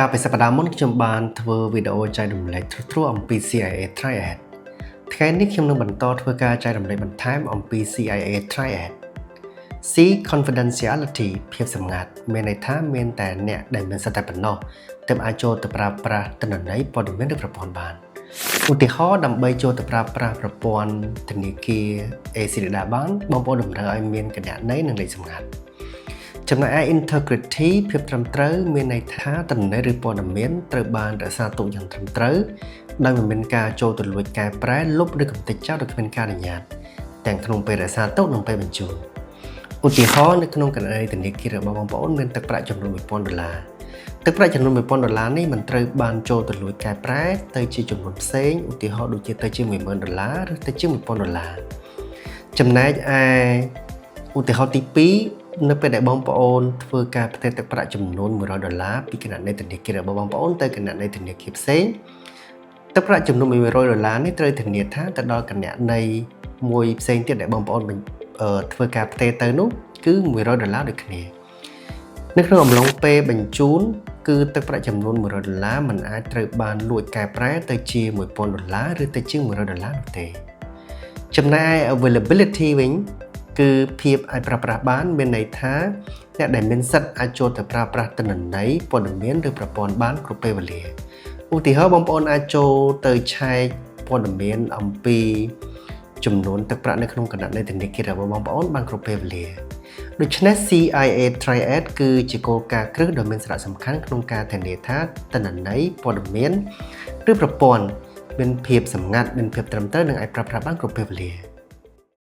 ការពិសប្តាហ៍មុនខ្ញុំបានធ្វើវីដេអូចែករំលែកទ្រឹស្ដីអំពី CIA Triad ថ្ងៃនេះខ្ញុំនឹងបន្តធ្វើការចែករំលែកបន្ថែមអំពី CIA Triad C confidentiality ភាពសម្ងាត់មានន័យថាមានតែអ្នកដែលមានសិទ្ធិតែប៉ុណ្ណោះទើបអាចចូលទៅប្រើប្រាស់ទិន្នន័យព័ត៌មានឬប្រព័ន្ធបានឧទាហរណ៍ដើម្បីចូលទៅប្រើប្រាស់ប្រព័ន្ធធនាគារ ACDA បានបងប្អូនតម្រូវឲ្យមានគណនីនិងលេខសម្ងាត់ចំណែកឯ integrity ភាពត្រឹមត្រូវមានន័យថាទិន្នន័យឬព័ត៌មានត្រូវបានរក្សាទុកយ៉ាងត្រឹមត្រូវដោយមិនមានការចូលទៅលួចកែប្រែលុបឬកំទេចចោលដោយគ្មានការអនុញ្ញាតទាំងក្នុងពេលរក្សាទុកនិងពេលបញ្ជូនឧទាហរណ៍នៅក្នុងគណនីធនាគាររបស់បងប្អូនមានទឹកប្រាក់ចំនួន$1000ទឹកប្រាក់ចំនួន$1000នេះមិនត្រូវបានចូលទៅលួចកែប្រែទៅជាចំនួនផ្សេងឧទាហរណ៍ដូចជាទៅជា$10000ឬទៅជា$1000ចំណែកឯឧទាហរណ៍ទី2នៅពេលដែលបងប្អូនធ្វើការផ្ទេរទឹកប្រាក់ចំនួន$100ពីគណនីធនាគាររបស់បងប្អូនទៅគណនីធនាគារផ្សេងទឹកប្រាក់ចំនួន$100នេះត្រូវធានាថាទៅដល់គណនីមួយផ្សេងទៀតដែលបងប្អូនធ្វើការផ្ទេរទៅនោះគឺ$100ដូចគ្នានៅក្នុងអំឡុងពេលបញ្ជូនគឺទឹកប្រាក់ចំនួន$100មិនអាចត្រូវបានលួចកែប្រែទៅជា$1000ឬទៅជា$100នោះទេចំណែក availability វិញគឺភាពអាចប្រើប្រាស់បានមានន័យថាអ្នកដែលមានសិទ្ធិអាចចូលទៅប្រើប្រាស់ទិន្នន័យព័ត៌មានឬប្រព័ន្ធបានគ្រប់ពេលវេលាឧទាហរណ៍បងប្អូនអាចចូលទៅឆែកព័ត៌មានអំពីចំនួនទឹកប្រាក់នៅក្នុងគណនីធនាគាររបស់បងប្អូនបានគ្រប់ពេលវេលាដូច្នេះ CIA Triad គឺជាគោលការណ៍គ្រឹះដ៏មានសារៈសំខាន់ក្នុងការធានាថាទិន្នន័យព័ត៌មានឬប្រព័ន្ធមានភាពសម្ងាត់មានភាពត្រឹមត្រូវនិងអាចប្រើប្រាស់បានគ្រប់ពេលវេលា